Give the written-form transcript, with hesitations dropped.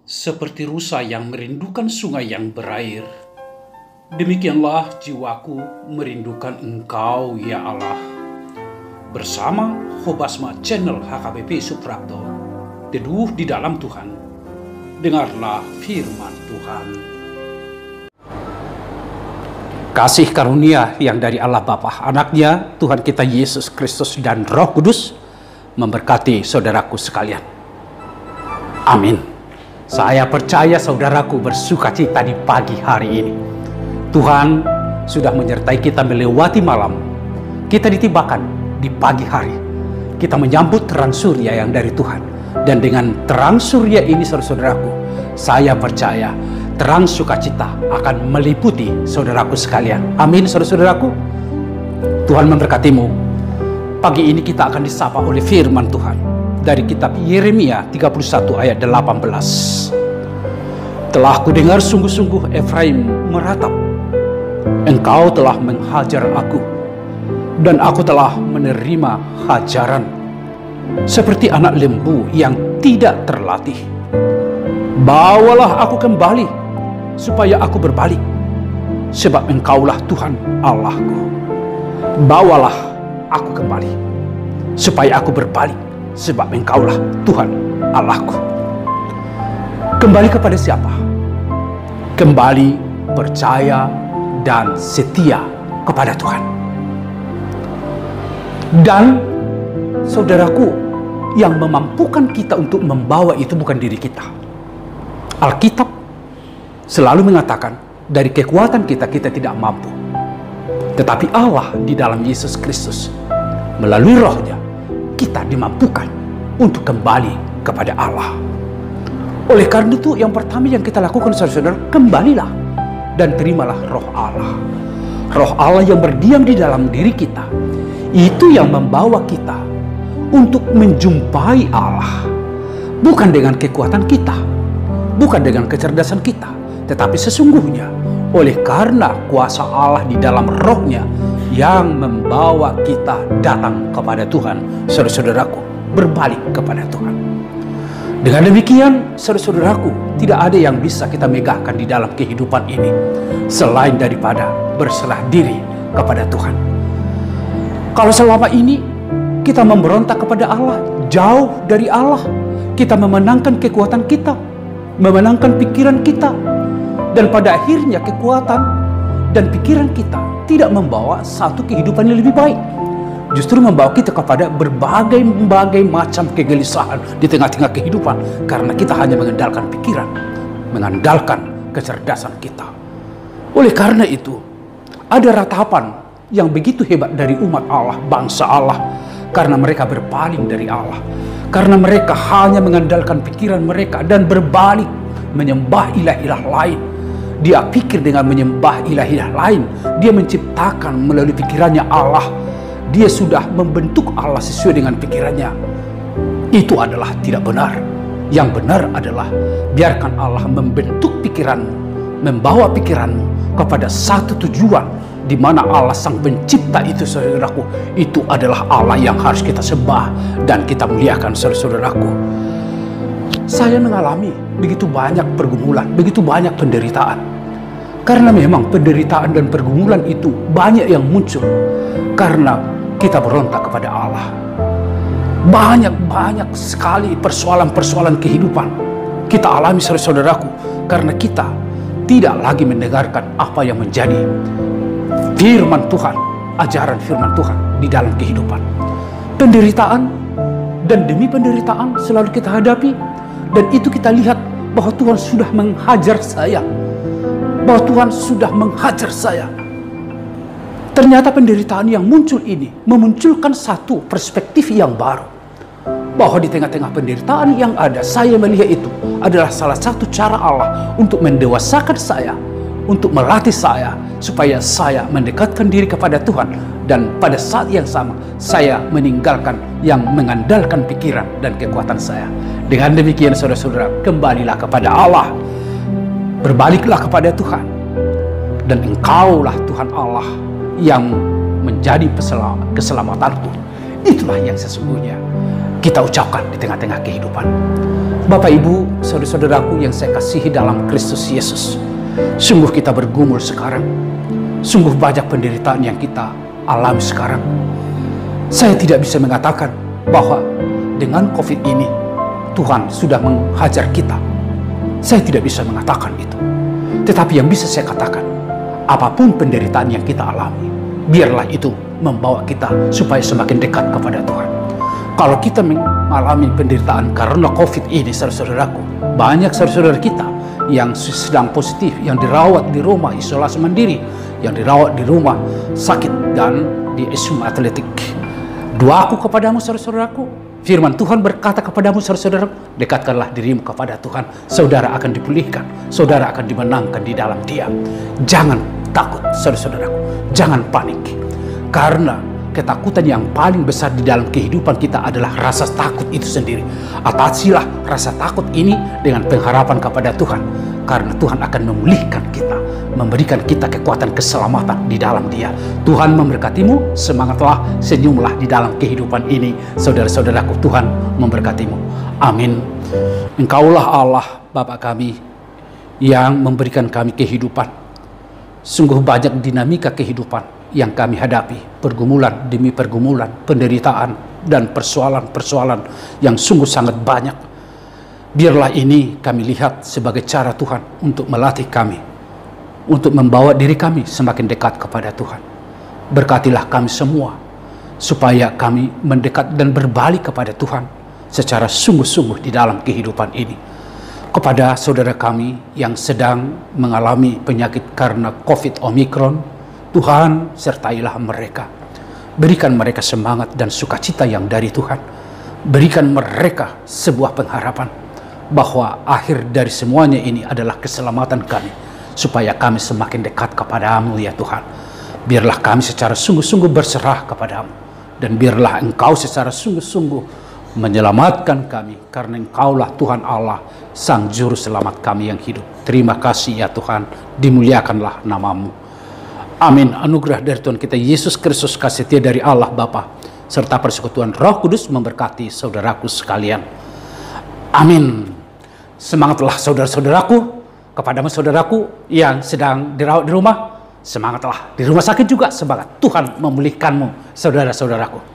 Seperti rusa yang merindukan sungai yang berair, demikianlah jiwaku merindukan Engkau, ya Allah. Bersama Hobasma Channel HKBP Suprapto, teduh di dalam Tuhan. Dengarlah firman Tuhan. Kasih karunia yang dari Allah Bapa, Anaknya, Tuhan kita Yesus Kristus dan Roh Kudus memberkati saudaraku sekalian. Amin. Saya percaya saudaraku bersukacita di pagi hari ini. Tuhan sudah menyertai kita melewati malam. Kita ditibakan di pagi hari. Kita menyambut terang surya yang dari Tuhan. Dan dengan terang surya ini saudaraku, saya percaya terang sukacita akan meliputi saudaraku sekalian. Amin saudaraku. Tuhan memberkatimu. Pagi ini kita akan disapa oleh firman Tuhan dari kitab Yeremia 31 ayat 18. Telah kudengar sungguh-sungguh Efraim meratap, engkau telah menghajar aku, dan aku telah menerima hajaran, seperti anak lembu yang tidak terlatih. Bawalah aku kembali, supaya aku berbalik, sebab engkaulah Tuhan Allahku. Bawalah aku kembali, supaya aku berbalik, sebab engkaulah Tuhan Allahku. Kembali kepada siapa? Kembali percaya dan setia kepada Tuhan. Dan saudaraku, yang memampukan kita untuk membawa itu bukan diri kita. Alkitab selalu mengatakan dari kekuatan kita tidak mampu. Tetapi Allah di dalam Yesus Kristus melalui Roh-Nya kita dimampukan untuk kembali kepada Allah. Oleh karena itu yang pertama yang kita lakukan saudara-saudara, kembalilah dan terimalah Roh Allah. Roh Allah yang berdiam di dalam diri kita, itu yang membawa kita untuk menjumpai Allah. Bukan dengan kekuatan kita, bukan dengan kecerdasan kita, tetapi sesungguhnya oleh karena kuasa Allah di dalam Roh-Nya yang membawa kita datang kepada Tuhan. Saudara-saudaraku, berbalik kepada Tuhan. Dengan demikian, saudara-saudaraku, tidak ada yang bisa kita megahkan di dalam kehidupan ini selain daripada berserah diri kepada Tuhan. Kalau selama ini kita memberontak kepada Allah, jauh dari Allah, kita memenangkan kekuatan kita, memenangkan pikiran kita, dan pada akhirnya kekuatan dan pikiran kita tidak membawa satu kehidupan yang lebih baik. Justru membawa kita kepada berbagai macam kegelisahan di tengah-tengah kehidupan. Karena kita hanya mengandalkan pikiran, mengandalkan kecerdasan kita. Oleh karena itu, ada ratapan yang begitu hebat dari umat Allah, bangsa Allah. Karena mereka berpaling dari Allah. Karena mereka hanya mengandalkan pikiran mereka dan berbalik menyembah ilah-ilah lain. Dia pikir dengan menyembah ilah-ilah lain, dia menciptakan melalui pikirannya Allah. Dia sudah membentuk Allah sesuai dengan pikirannya. Itu adalah tidak benar. Yang benar adalah biarkan Allah membentuk pikiranmu, membawa pikiranmu kepada satu tujuan, di mana Allah sang pencipta itu saudaraku, itu adalah Allah yang harus kita sembah dan kita muliakan saudaraku. Saya mengalami begitu banyak pergumulan, begitu banyak penderitaan. Karena memang penderitaan dan pergumulan itu banyak yang muncul karena kita berontak kepada Allah. Banyak sekali persoalan-persoalan kehidupan kita alami saudaraku karena kita tidak lagi mendengarkan apa yang menjadi firman Tuhan, ajaran firman Tuhan di dalam kehidupan. Penderitaan dan demi penderitaan selalu kita hadapi, dan itu kita lihat bahwa Tuhan sudah menghajar saya. Bahwa Tuhan sudah menghajar saya. Ternyata penderitaan yang muncul ini memunculkan satu perspektif yang baru. Bahwa di tengah-tengah penderitaan yang ada, saya melihat itu adalah salah satu cara Allah untuk mendewasakan saya, untuk melatih saya, supaya saya mendekatkan diri kepada Tuhan. Dan pada saat yang sama, saya meninggalkan yang mengandalkan pikiran dan kekuatan saya. Dengan demikian saudara-saudara, kembalilah kepada Allah. Berbaliklah kepada Tuhan. Dan engkaulah Tuhan Allah yang menjadi keselamatanku. Itulah yang sesungguhnya. kita ucapkan di tengah-tengah kehidupan. Bapak, Ibu, saudara-saudaraku yang saya kasihi dalam Kristus Yesus, sungguh kita bergumul sekarang. Sungguh banyak penderitaan yang kita alami sekarang. Saya tidak bisa mengatakan bahwa dengan COVID ini Tuhan sudah menghajar kita. Saya tidak bisa mengatakan itu. Tetapi yang bisa saya katakan, apapun penderitaan yang kita alami, biarlah itu membawa kita supaya semakin dekat kepada Tuhan. Kalau kita mengalami penderitaan karena COVID ini, saudara-saudaraku, banyak saudara-saudara kita yang sedang positif, yang dirawat di rumah isolasi mandiri, yang dirawat di rumah sakit dan di Wisma Atletik. Doaku kepadamu, saudara-saudaraku, firman Tuhan berkata kepadamu, saudara-saudaraku, dekatkanlah dirimu kepada Tuhan, saudara akan dipulihkan, saudara akan dimenangkan di dalam Dia. Jangan takut, saudara-saudaraku, jangan panik, karena ketakutan yang paling besar di dalam kehidupan kita adalah rasa takut itu sendiri. Atasilah rasa takut ini dengan pengharapan kepada Tuhan, karena Tuhan akan memulihkan kita, memberikan kita kekuatan keselamatan di dalam Dia. Tuhan memberkatimu, semangatlah, senyumlah di dalam kehidupan ini, saudara-saudaraku. Tuhan memberkatimu. Amin. Engkaulah Allah Bapa kami yang memberikan kami kehidupan. Sungguh banyak dinamika kehidupan yang kami hadapi, pergumulan demi pergumulan, penderitaan dan persoalan-persoalan yang sungguh sangat banyak. Biarlah ini kami lihat sebagai cara Tuhan untuk melatih kami, untuk membawa diri kami semakin dekat kepada Tuhan. Berkatilah kami semua, supaya kami mendekat dan berbalik kepada Tuhan secara sungguh-sungguh di dalam kehidupan ini. Kepada saudara kami yang sedang mengalami penyakit karena COVID Omikron, Tuhan sertailah mereka. Berikan mereka semangat dan sukacita yang dari Tuhan. Berikan mereka sebuah pengharapan bahwa akhir dari semuanya ini adalah keselamatan kami, supaya kami semakin dekat kepadamu ya Tuhan. Biarlah kami secara sungguh-sungguh berserah kepadamu, dan biarlah Engkau secara sungguh-sungguh menyelamatkan kami, karena Engkaulah Tuhan Allah, Sang Juru Selamat kami yang hidup. Terima kasih ya Tuhan, dimuliakanlah namamu. Amin. Anugerah dari Tuhan kita Yesus Kristus, kasih setia dari Allah Bapa, serta persekutuan Roh Kudus memberkati saudaraku sekalian. Amin. Semangatlah saudara-saudaraku. Kepadamu saudaraku yang sedang dirawat di rumah, semangatlah. Di rumah sakit juga semangat. Tuhan memulihkanmu, saudara-saudaraku.